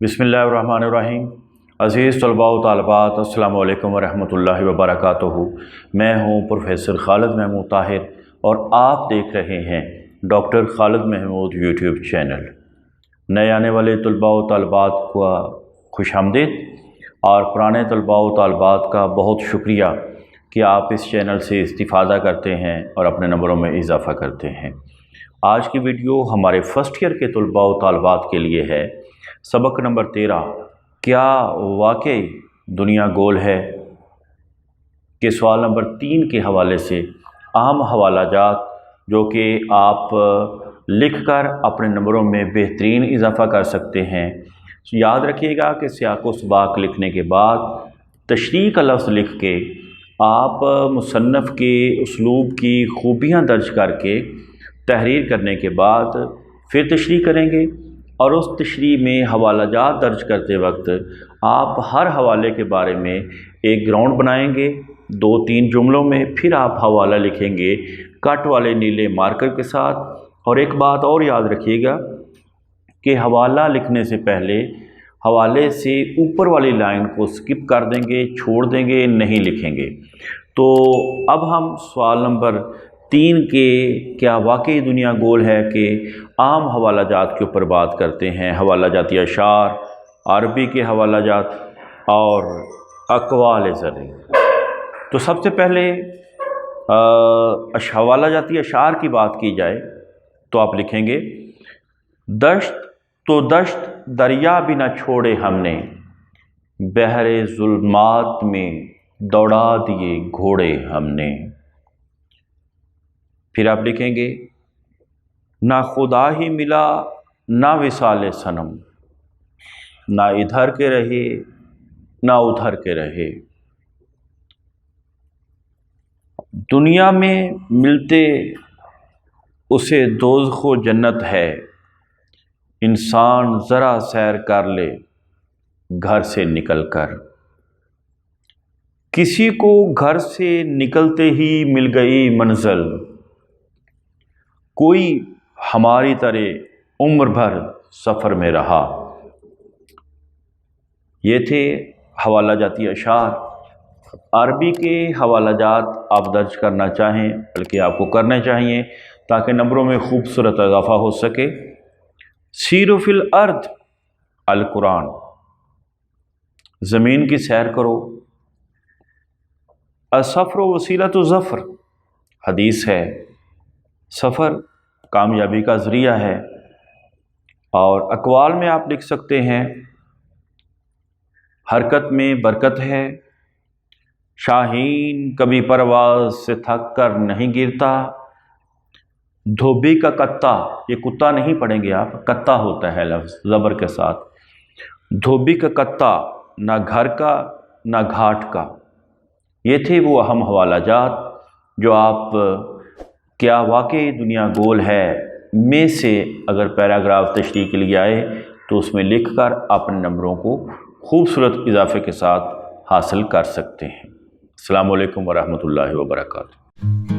बिस्मिल्लाहिर्रहमानिर्रहीम। अज़ीज़ तलबा व तालिबात, अस्सलामु अलैकुम वरहमतुल्लाहि वबरकातुहू। मैं हूँ प्रोफ़ेसर खालिद महमूद ताहिर और आप देख रहे हैं doctor Khalid Mahmood YouTube channel. नए आने वाले तलबा व तालिबात का खुशामदीद और पुराने तलबा व तालिबात का बहुत शुक्रिया कि आप इस चैनल से इस्तिफ़ादा करते हैं और अपने नंबरों में इजाफ़ा करते हैं। आज की वीडियो हमारे फ़र्स्ट ईयर के तलबा व तालिबात के लिए है। सबक नंबर 13, क्या वाकई दुनिया गोल है, के सवाल नंबर 3 के हवाले से अहम हवालाजात जो कि आप लिखकर अपने नंबरों में बेहतरीन इजाफ़ा कर सकते हैं। याद रखिएगा कि सियाक़ व सबाक़ लिखने के बाद तशरीह का लफ्ज़ लिख के आप मुसन्नफ़ के उसलूब की खूबियाँ दर्ज करके तहरीर करने के बाद फिर तशरीह करेंगे और उस तशरीह में हवालाजात दर्ज करते वक्त आप हर हवाले के बारे में एक ग्राउंड बनाएंगे 2-3 जुमलों में, फिर आप हवाला लिखेंगे कट वाले नीले मार्कर के साथ। और एक बात और याद रखिएगा कि हवाला लिखने से पहले हवाले से ऊपर वाली लाइन को स्किप कर देंगे, छोड़ देंगे, नहीं लिखेंगे। तो अब हम सवाल नंबर 3 के क्या वाकई दुनिया गोल है के आम हवालाजात के ऊपर बात करते हैं। हवालाजाती अशार, अरबी के हवालाजात और अक़वाल ज़र्री। तो सबसे पहले हवालाजाती अशार की बात की जाए तो आप लिखेंगे, दश्त तो दश्त दरिया भी न छोड़े हमने, बहरे ज़ुल्मात में दौड़ा दिए घोड़े हमने। फिर आप लिखेंगे, ना खुदा ही मिला ना विसाले सनम, ना इधर के रहे ना उधर के रहे। दुनिया में मिलते उसे दोज़ख़ो जन्नत है, इंसान ज़रा सैर कर ले घर से निकल कर। किसी को घर से निकलते ही मिल गई मंज़िल, कोई हमारी तरह उम्र भर सफ़र में रहा। ये थे हवालाजाती अशार। अरबी के हवालाजात आप दर्ज करना चाहें बल्कि आपको करने चाहिए ताकि नंबरों में खूबसूरत इजाफ़ा हो सके। सीरो फिल अर्द अल कुरान, ज़मीन की सैर करो। असफ़र वसीलतु ज़फ़र, हदीस है, सफ़र कामयाबी का ज़रिया है। और अक़वाल में आप लिख सकते हैं, हरकत में बरकत है, शाहीन कभी परवाज़ से थक कर नहीं गिरता। धोबी का कत्ता, ये कुत्ता नहीं पढ़ेंगे आप, कत्ता होता है लफ्ज़ ज़बर के साथ। धोबी का कत्ता, ना घर का ना घाट का। ये थे वो अहम हवालाजात जो आप क्या वाकई दुनिया गोल है में से अगर पैराग्राफ तशरीह के लिए आए तो उसमें लिखकर अपने नंबरों को खूबसूरत इजाफ़े के साथ हासिल कर सकते हैं। अस्सलामु अलैकुम वरहमतुल्लाहि वबरकातुहू।